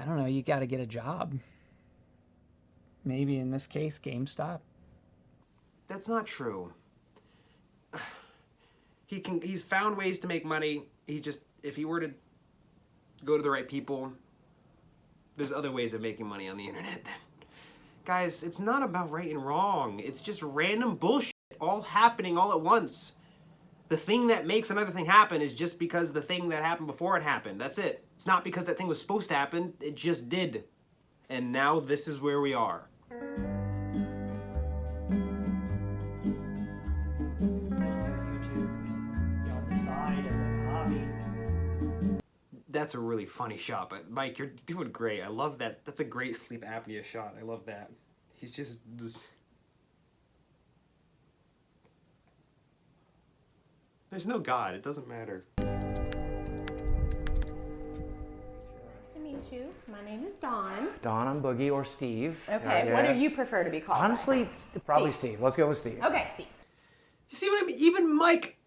I don't know, you got to get a job. Maybe in this case, GameStop. That's not true. He's found ways to make money. If he were to go to the right people, there's other ways of making money on the internet. Guys, it's not about right and wrong. It's just random bullshit all happening all at once. The thing that makes another thing happen is just because the thing that happened before it happened. That's it. It's not because that thing was supposed to happen. It just did. And now this is where we are. That's a really funny shot, but Mike, you're doing great. I love that. That's a great sleep apnea shot. I love that. He's just... There's no God. It doesn't matter. Nice to meet you. My name is Dawn. Dawn, I'm Boogie, or Steve. Okay, yeah. What do you prefer to be called? Honestly, probably Steve. Let's go with Steve. Okay, Steve. You see what I mean? Even Mike...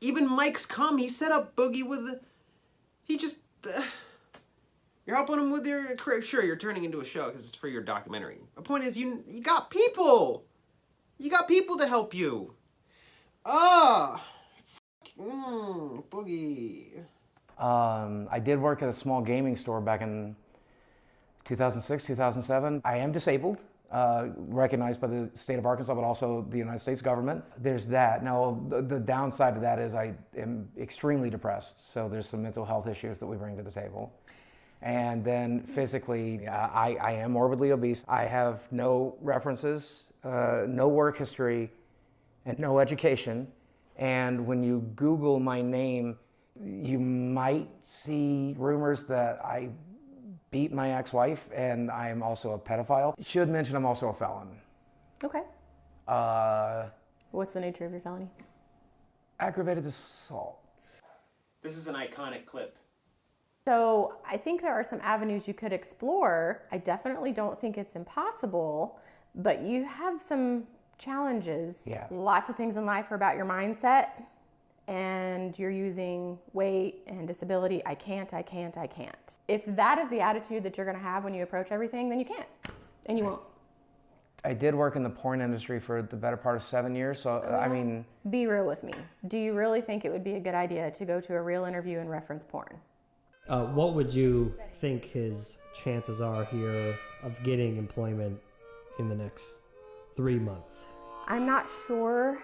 Even Mike's come. He set up Boogie with... He just... you're helping him with your career. Sure, you're turning into a show because it's for your documentary. The point is, you got people. You got people to help you. Boogie. I did work at a small gaming store back in 2006, 2007. I am disabled, recognized by the state of Arkansas, but also the United States government. There's that. Now, the downside of that is I am extremely depressed, so there's some mental health issues that we bring to the table. And then physically, I am morbidly obese. I have no references, no work history, and no education. And when you Google my name, you might see rumors that I beat my ex-wife and I am also a pedophile. Should mention I'm also a felon. Okay. What's the nature of your felony? Aggravated assault. This is an iconic clip. So I think there are some avenues you could explore. I definitely don't think it's impossible, but you have some challenges. Yeah. Lots of things in life are about your mindset, and you're using weight and disability. I can't. If that is the attitude that you're going to have when you approach everything, then you can't, and you won't. I did work in the porn industry for the better part of 7 years, so I mean... Be real with me. Do you really think it would be a good idea to go to a real interview and reference porn? What would you think his chances are here of getting employment in the next 3 months? I'm not sure.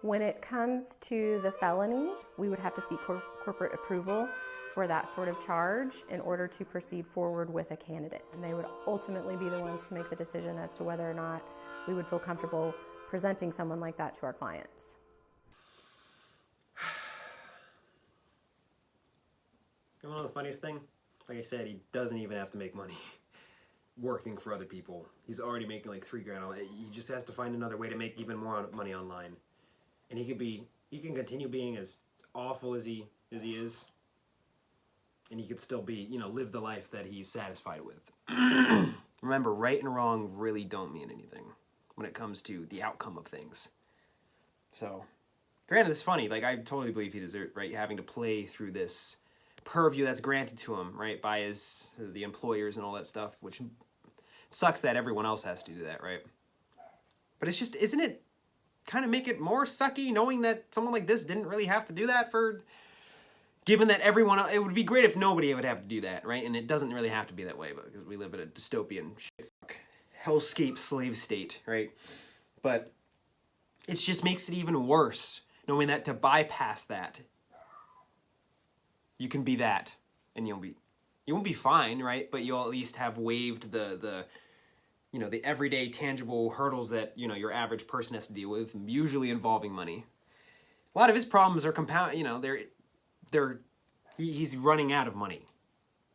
When it comes to the felony, we would have to seek corporate approval for that sort of charge in order to proceed forward with a candidate. And they would ultimately be the ones to make the decision as to whether or not we would feel comfortable presenting someone like that to our clients. You know the funniest thing? Like I said, he doesn't even have to make money working for other people. He's already making like $3,000. He just has to find another way to make even more money online. And he can continue being as awful as he is. And he could still be, live the life that he's satisfied with. Remember, right and wrong really don't mean anything when it comes to the outcome of things. So, granted, it's funny. Like, I totally believe he deserves, right, having to play through this purview that's granted to him, right, by the employers and all that stuff, which sucks that everyone else has to do that, right? But it's just, isn't it kind of make it more sucky knowing that someone like this didn't really have to do that given that everyone else, it would be great if nobody would have to do that, right? And it doesn't really have to be that way, because we live in a dystopian hellscape slave state, right? But it just makes it even worse knowing that to bypass that, you can be that, and you won't be fine, right? But you'll at least have waived the everyday tangible hurdles that, your average person has to deal with, usually involving money. A lot of his problems are he's running out of money.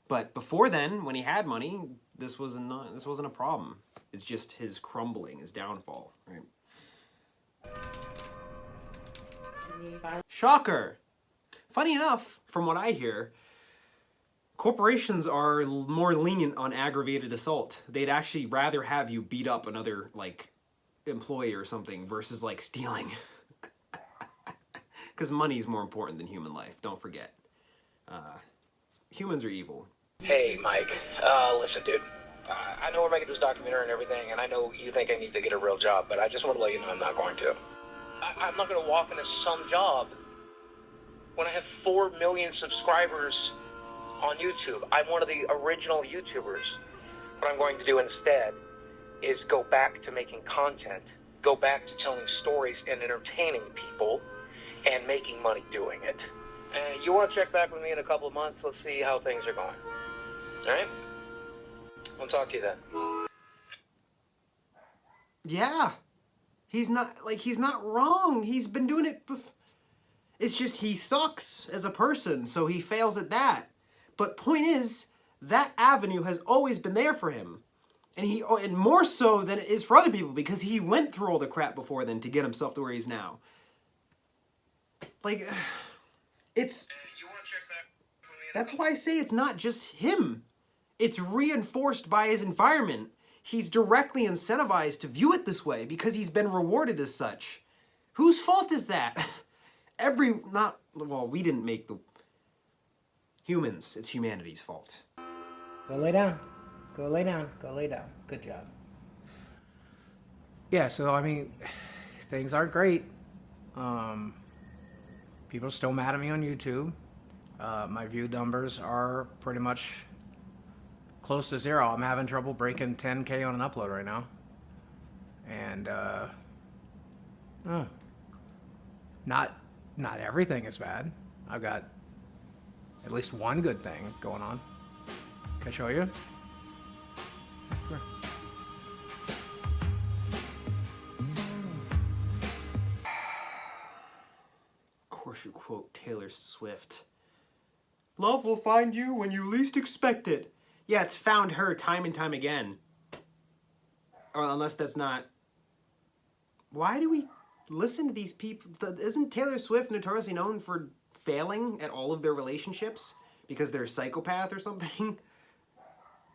But before then, when he had money, this wasn't a problem. It's just his crumbling, his downfall, right? Shocker! Funny enough, from what I hear, corporations are more lenient on aggravated assault. They'd actually rather have you beat up another, employee or something versus, stealing. Because money is more important than human life, don't forget. Humans are evil. Hey, Mike. Listen, dude. I know we're making this documentary and everything, and I know you think I need to get a real job, but I just want to let you know I'm not going to. I'm not going to walk into some job when I have 4 million subscribers on YouTube. I'm one of the original YouTubers. What I'm going to do instead is go back to making content, go back to telling stories and entertaining people and making money doing it. And you want to check back with me in a couple of months? Let's see how things are going. All right? I'll talk to you then. Yeah. He's not wrong. He's been doing it. It's just he sucks as a person, so he fails at that. But point is, that avenue has always been there for him. And more so than it is for other people, because he went through all the crap before then to get himself to where he's now. Like, it's... That's why I say it's not just him. It's reinforced by his environment. He's directly incentivized to view it this way because he's been rewarded as such. Whose fault is that? Well, we didn't make the... Humans. It's humanity's fault. Go lay down. Go lay down. Go lay down. Good job. Yeah, so, I mean, things aren't great. People are still mad at me on YouTube. My view numbers are pretty much close to zero. I'm having trouble breaking 10K on an upload right now. And, not everything is bad. I've got at least one good thing going on. Can I show you? Sure. Of course you quote Taylor Swift. Love will find you when you least expect it. Yeah, it's found her time and time again. Or unless that's not... Why do we listen to these people? Isn't Taylor Swift notoriously known for failing at all of their relationships? Because they're a psychopath or something?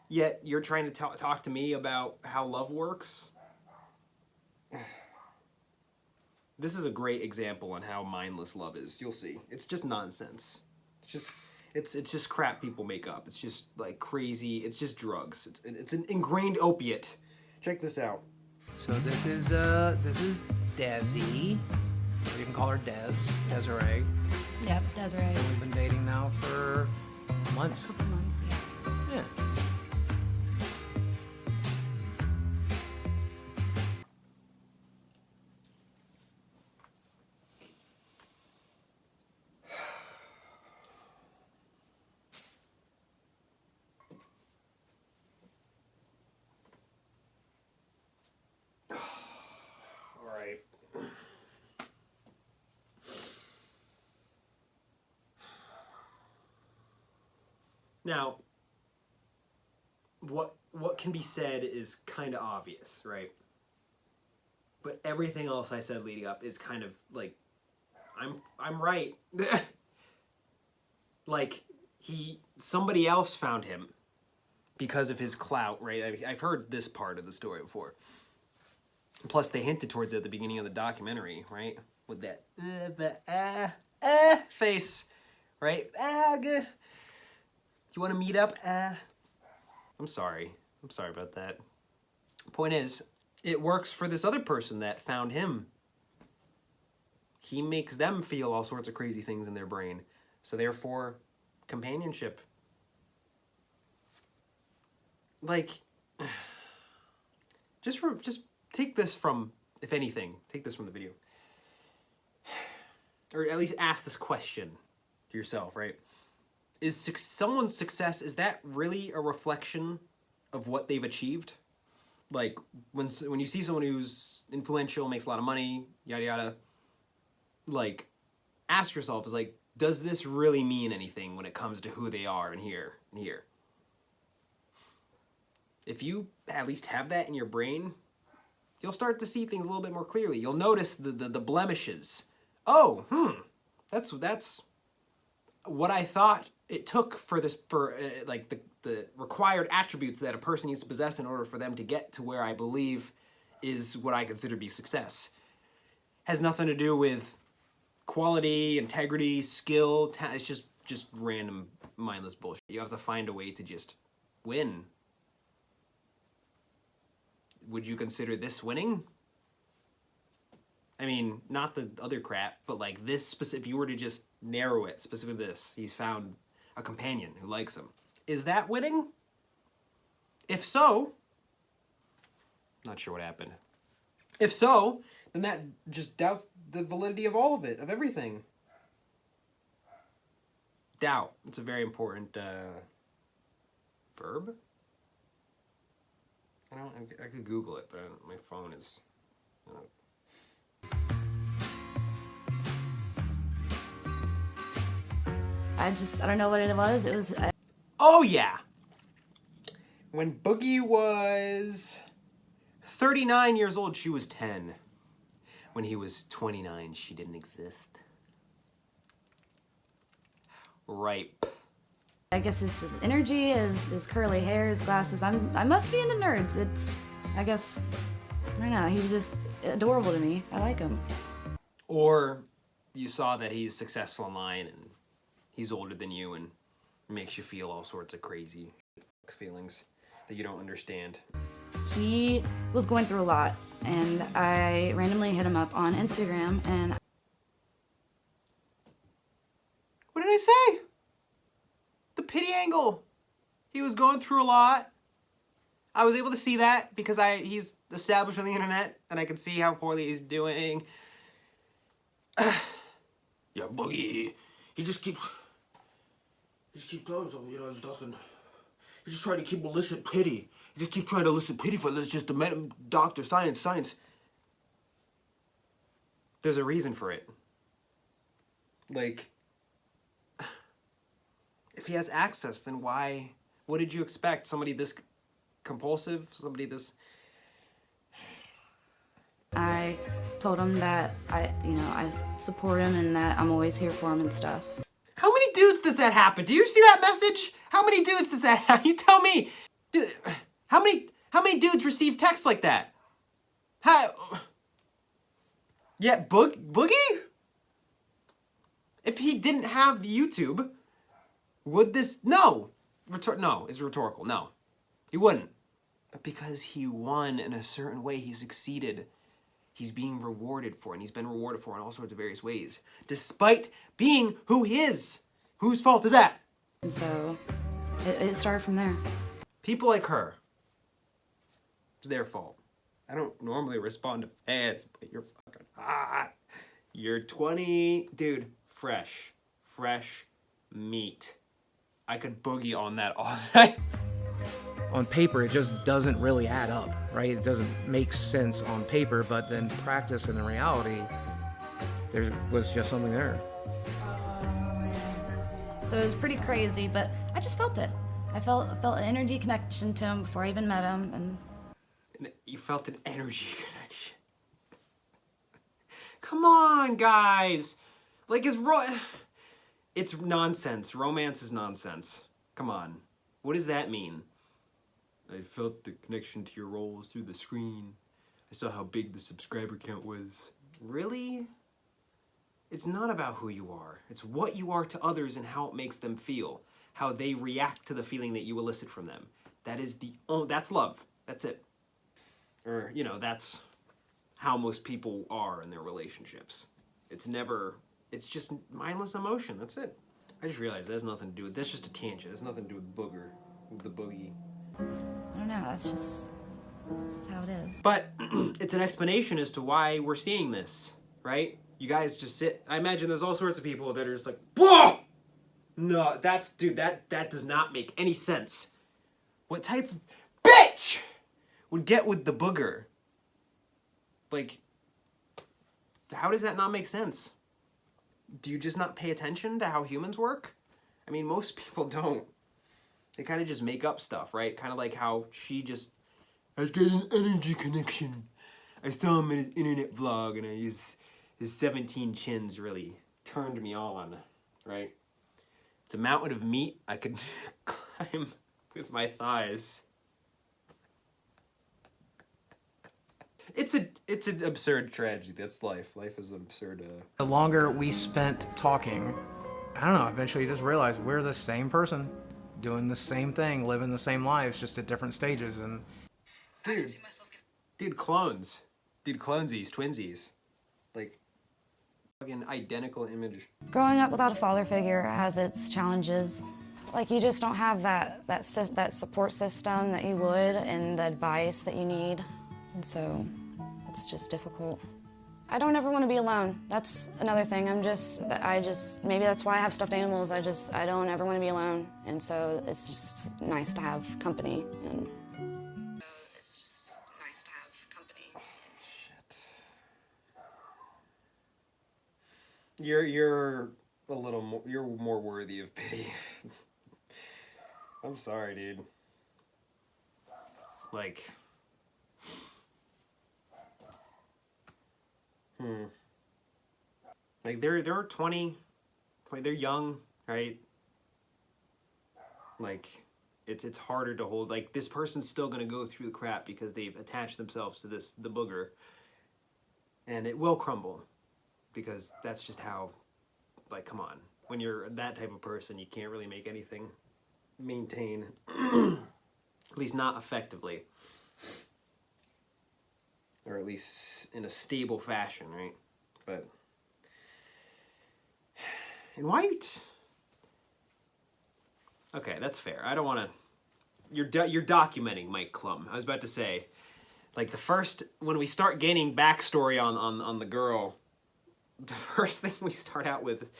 Yet you're trying to talk to me about how love works? This is a great example on how mindless love is. You'll see. It's just nonsense. It's just crap people make up. It's just like crazy. It's just drugs. It's an ingrained opiate. Check this out. So this is Desi. You can call her Desiree. Yep, Desiree. And we've been dating now for months. A couple months, yeah. Yeah. Now, what can be said is kind of obvious, right? But everything else I said leading up is kind of like, I'm right. Like, somebody else found him because of his clout, right? I've heard this part of the story before. Plus, they hinted towards it at the beginning of the documentary, right? With that face, right? Good. You want to meet up? I'm sorry about that. Point is, it works for this other person that found him. He makes them feel all sorts of crazy things in their brain. So therefore, companionship. Like, just take this from, if anything, take this from the video. Or at least ask this question to yourself, right? Is someone's success, is that really a reflection of what they've achieved? Like, when you see someone who's influential, makes a lot of money, yada yada, like, ask yourself, is like, does this really mean anything when it comes to who they are and here and here? If you at least have that in your brain, you'll start to see things a little bit more clearly. You'll notice the blemishes. Oh, that's what I thought it took for this, like the required attributes that a person needs to possess in order for them to get to where I believe is what I consider to be success. Has nothing to do with quality, integrity, skill, it's just random mindless bullshit. You have to find a way to just win. Would you consider this winning? I mean, not the other crap, but like this specific, if you were to just narrow it, specifically this, he's found a companion who likes him. Is that winning? If so, not sure what happened. If so, then that just doubts the validity of all of it, of everything. Doubt. It's a very important verb. I could Google it, but my phone is. I don't know what it was. It was. Oh yeah. When Boogie was 39 years old, she was 10. When he was 29, she didn't exist. Ripe. I guess it's his energy, his curly hair, his glasses. I must be into nerds. I guess, I don't know. He's just adorable to me. I like him. Or you saw that he's successful online and he's older than you and makes you feel all sorts of crazy feelings that you don't understand. He was going through a lot, and I randomly hit him up on Instagram, and What did I say? The pity angle. He was going through a lot. I was able to see that because he's established on the internet, and I can see how poorly he's doing. Yeah, Boogie, he just keeps telling something, there's nothing. He's just trying to keep illicit pity. He just keeps trying to elicit pity for this, just the doctor, science. There's a reason for it. Like, if he has access, then why? What did you expect? Somebody this compulsive? Somebody this... I told him that I support him and that I'm always here for him and stuff. How many dudes does that happen? Do you see that message? How many dudes does that happen? You tell me. How many dudes receive texts like that? Yeah, Boogie? If he didn't have the YouTube, would this... No. No, it's rhetorical. No. He wouldn't. But because he won in a certain way, he succeeded. He's being rewarded for it, and he's been rewarded for it in all sorts of various ways. Despite being who he is. Whose fault is that? And so, it started from there. People like her. It's their fault. I don't normally respond to fans, but you're fucking hot. You're 20, dude, fresh meat. I could boogie on that all night. On paper, it just doesn't really add up, right? It doesn't make sense on paper, but then practice and in reality, there was just something there. So it was pretty crazy, but I just felt it. I felt an energy connection to him before I even met him, and you felt an energy connection. Come on, guys. Like, it's nonsense. Romance is nonsense. Come on. What does that mean? I felt the connection to your roles through the screen. I saw how big the subscriber count was. Really? It's not about who you are. It's what you are to others and how it makes them feel. How they react to the feeling that you elicit from them. That's love. That's it. Or, that's how most people are in their relationships. It's just mindless emotion. That's it. I just realized that has nothing to do with, that's just a tangent. It has nothing to do with the boogie. I don't know, that's just how it is. But it's an explanation as to why we're seeing this, right? You guys just sit, I imagine there's all sorts of people that are just like, whoa! No, that does not make any sense. What type of bitch would get with the booger? Like, how does that not make sense? Do you just not pay attention to how humans work? I mean, most people don't. They kind of just make up stuff, right? Kind of like how she just, I got an energy connection. I saw him in his internet vlog and his 17 chins really turned me on, right? It's a mountain of meat I could climb with my thighs. It's an absurd tragedy. That's life. Life is an absurd. The longer we spent talking, I don't know, eventually you just realize we're the same person, doing the same thing, living the same lives, just at different stages. And dude, clones. Dude, clonesies, twinsies. Like, fucking identical image. Growing up without a father figure has its challenges. Like, you just don't have that support system that you would and the advice that you need. And so it's just difficult. I don't ever want to be alone. That's another thing. Maybe that's why I have stuffed animals. I don't ever want to be alone. And so it's just nice to have company. And You're a little more, you're more worthy of pity. I'm sorry, dude. Like, like they're 20, they're young, right? Like, it's harder to hold. Like, this person's still gonna go through the crap because they've attached themselves to the booger, and it will crumble. Because that's just how, like, come on. When you're that type of person, you can't really make anything maintain, at least not effectively. Or at least in a stable fashion, right? But, and why you, okay, that's fair. I don't want to, you're documenting Mike Klum. I was about to say, like, when we start gaining backstory on the girl, the first thing we start out with is,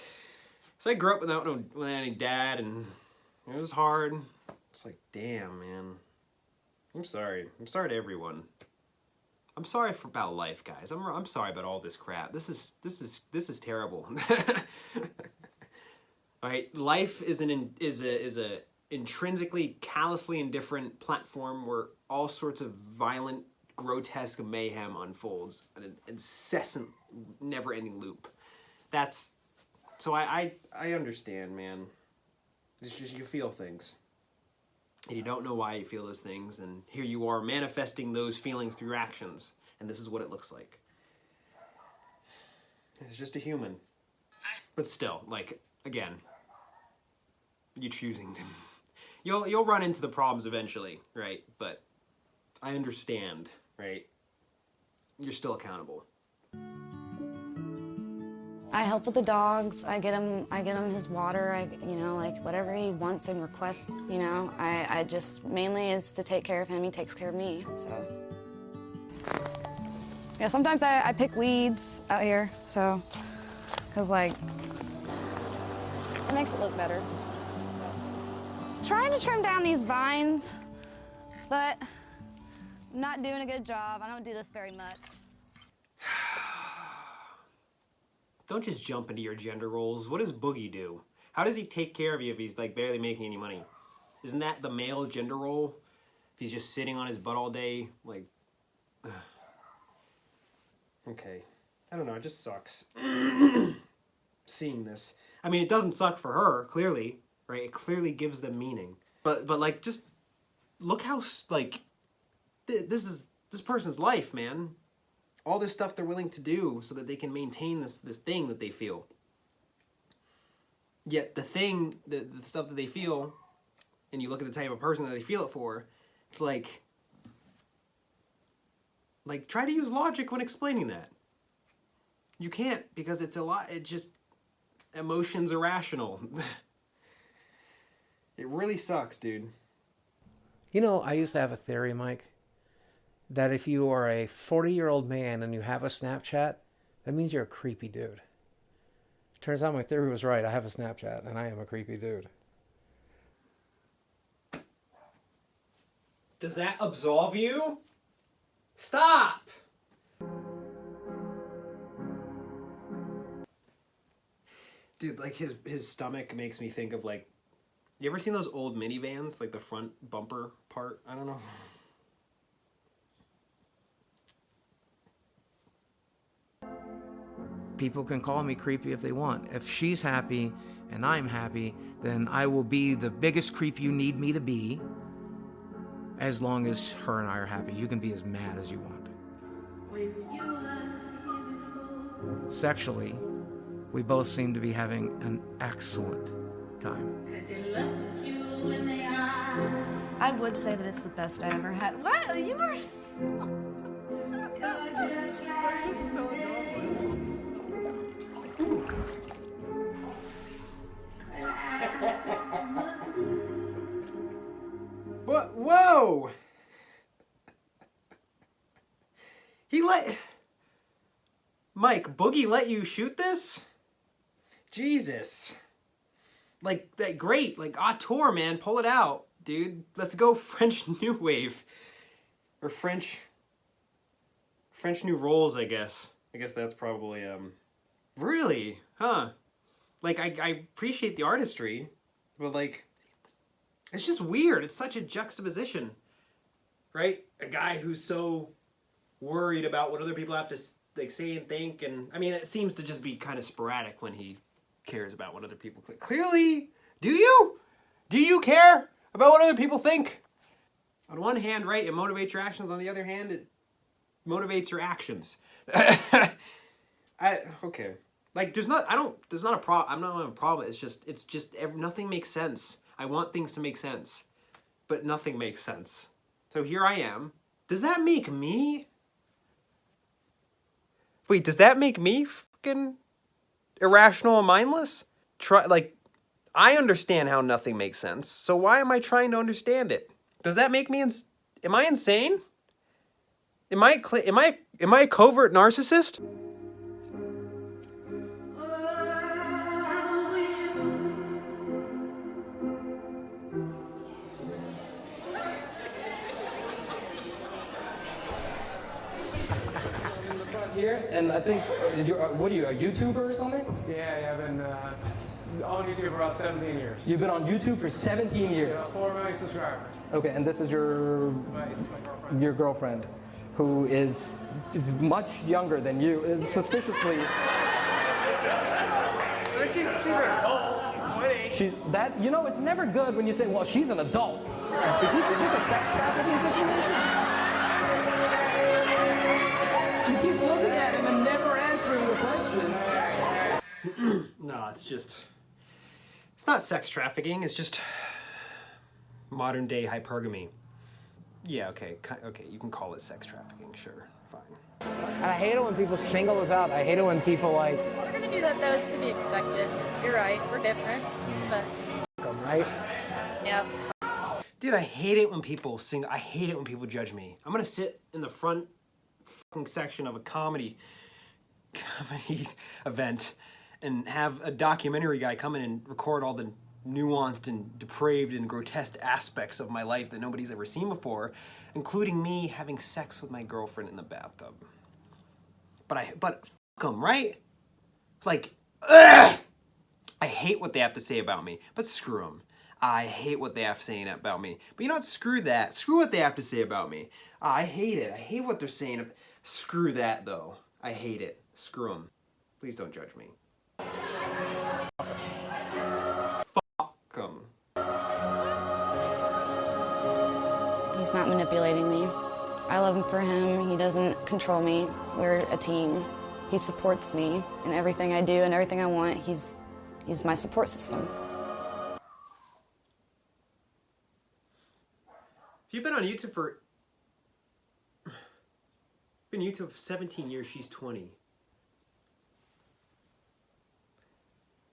so I grew up without any dad, and it was hard. It's like, damn, man. I'm sorry. I'm sorry to everyone. I'm sorry about life, guys. I'm sorry about all this crap. This is terrible. All right, life is a intrinsically callously indifferent platform where all sorts of violent, grotesque mayhem unfolds in an incessant, never-ending loop. So I understand, man. It's just, you feel things, and you don't know why you feel those things, and here you are manifesting those feelings through your actions, and this is what it looks like. It's just a human. But still, like, again, you're choosing to. You'll run into the problems eventually, right? But I understand, right? You're still accountable. I help with the dogs. I get him his water. Like whatever he wants and requests. I just mainly is to take care of him. He takes care of me. So yeah, sometimes I pick weeds out here. So, cause like it makes it look better. Trying to trim down these vines, but I'm not doing a good job. I don't do this very much. Don't just jump into your gender roles. What does Boogie do? How does he take care of you if he's like barely making any money? Isn't that the male gender role? If he's just sitting on his butt all day, like... Okay. I don't know, it just sucks. Seeing this. I mean, it doesn't suck for her, clearly, right? It clearly gives them meaning. But like, just look how, like, this is this person's life, man. All this stuff they're willing to do so that they can maintain this thing that they feel. Yet the stuff that they feel, and you look at the type of person that they feel it for, it's like try to use logic when explaining that. You can't, because it's a lot. It just, emotions irrational. It really sucks, dude. You know, I used to have a theory, Mike, that if you are a 40-year-old man and you have a Snapchat, that means you're a creepy dude. Turns out my theory was right. I have a Snapchat, and I am a creepy dude. Does that absolve you? Stop! Dude, like, his stomach makes me think of, like, you ever seen those old minivans? Like, the front bumper part? I don't know. People can call me creepy if they want. If she's happy and I'm happy, then I will be the biggest creep you need me to be, as long as her and I are happy. You can be as mad as you want. Sexually, We both seem to be having an excellent time. I would say that it's the best I ever had. What? You were. What? Whoa! Mike, Boogie let you shoot this? Jesus. Like, that great. Like, auteur, man. Pull it out, dude. Let's go French New Wave. Or French New Rolls, I guess. I guess that's probably, Really? Huh. Like, I appreciate the artistry, but, like, it's just weird. It's such a juxtaposition, right? A guy who's so worried about what other people have to, like, say and think, and, I mean, it seems to just be kind of sporadic when he cares about what other people think. Clearly, do you? Do you care about what other people think? On one hand, right, it motivates your actions. On the other hand, it motivates your actions. Okay. Like, there's not a problem. I'm not having a problem. It's just nothing makes sense. I want things to make sense, but nothing makes sense. So here I am. Does that make me? Wait, does that make me fucking irrational and mindless? I understand how nothing makes sense. So why am I trying to understand it? Does that make me am I insane? Am I a covert narcissist? Here, and I think, what are you, a YouTuber or something? Yeah, I've been on YouTube for about 17 years. You've been on YouTube for 17 years. 4 million subscribers. Okay, and this is your girlfriend, who is much younger than you, is suspiciously. She's an adult. She's that, you know, it's never good when you say, well, she's an adult. Is this a sex trafficking situation? You keep looking at him and never answering the question. No, it's not sex trafficking. It's just modern day hypergamy. Yeah, okay, you can call it sex trafficking, sure, fine. And I hate it when people single us out. I hate it when people like. We're gonna do that though. It's to be expected. You're right. We're different, but. Right? Yep. Dude, I hate it when people sing. I hate it when people judge me. I'm gonna sit in the front fucking section of a comedy event and have a documentary guy come in and record all the nuanced and depraved and grotesque aspects of my life that nobody's ever seen before, including me having sex with my girlfriend in the bathtub. But fuck 'em, right? Like, ugh! I hate what they have to say about me, but screw them. I hate what they have to say about me. But you know what? Screw that. Screw what they have to say about me. I hate it. I hate what they're saying. Screw that, though. I hate it. Screw them. Please don't judge me. Fuck them. He's not manipulating me. I love him for him. He doesn't control me. We're a team. He supports me in everything I do and everything I want. He's my support system. You've been on YouTube for 17 years. She's 20.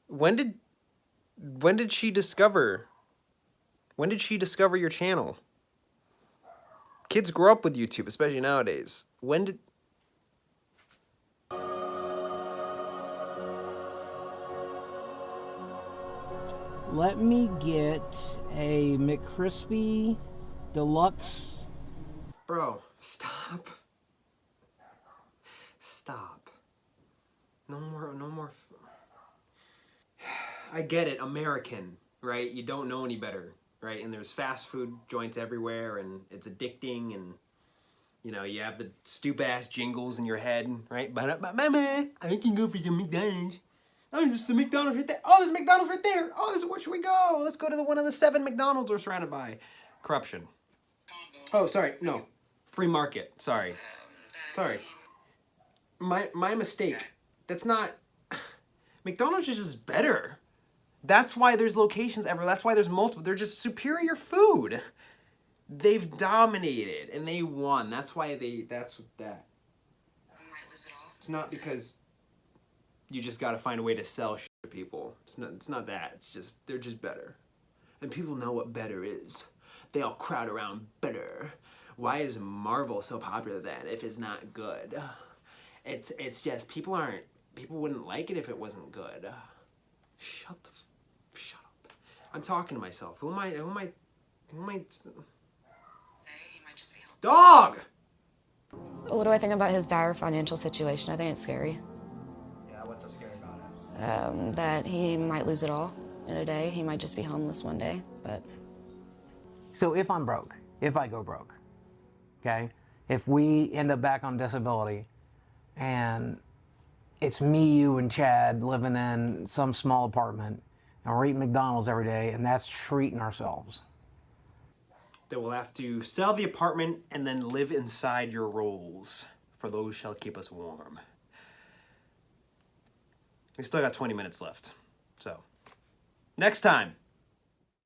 When did she discover your channel? Kids grow up with YouTube, especially nowadays. Let me get a McCrispy Deluxe. Bro, stop. Stop. No more. I get it, American, right? You don't know any better, right? And there's fast food joints everywhere, and it's addicting, and you know, you have the stupid-ass jingles in your head, right? Mama, I can go for some McDonald's. Oh, there's the McDonald's right there. Oh, there's McDonald's right there. Oh, where should we go? Let's go to one of the 7 McDonald's we're surrounded by. Corruption. Oh, sorry, no. Free market, sorry. Sorry. My mistake. That's not... McDonald's is just better. That's why there's locations ever. That's why there's multiple. They're just superior food. They've dominated and they won. That's why that's that. It's not because you just got to find a way to sell shit to people. It's not that. It's just, they're just better. And people know what better is. They all crowd around better. Why is Marvel so popular then if it's not good? It's just, people wouldn't like it if it wasn't good. Shut up. I'm talking to myself. Who am I? Dog! What do I think about his dire financial situation? I think it's scary. Yeah, what's so scary about it? That he might lose it all in a day. He might just be homeless one day, but... So if I'm broke, if I go broke, okay? If we end up back on disability and it's me, you, and Chad living in some small apartment and we're eating McDonald's every day and that's treating ourselves. That we'll have to sell the apartment and then live inside your rolls, for those shall keep us warm. We still got 20 minutes left, so next time.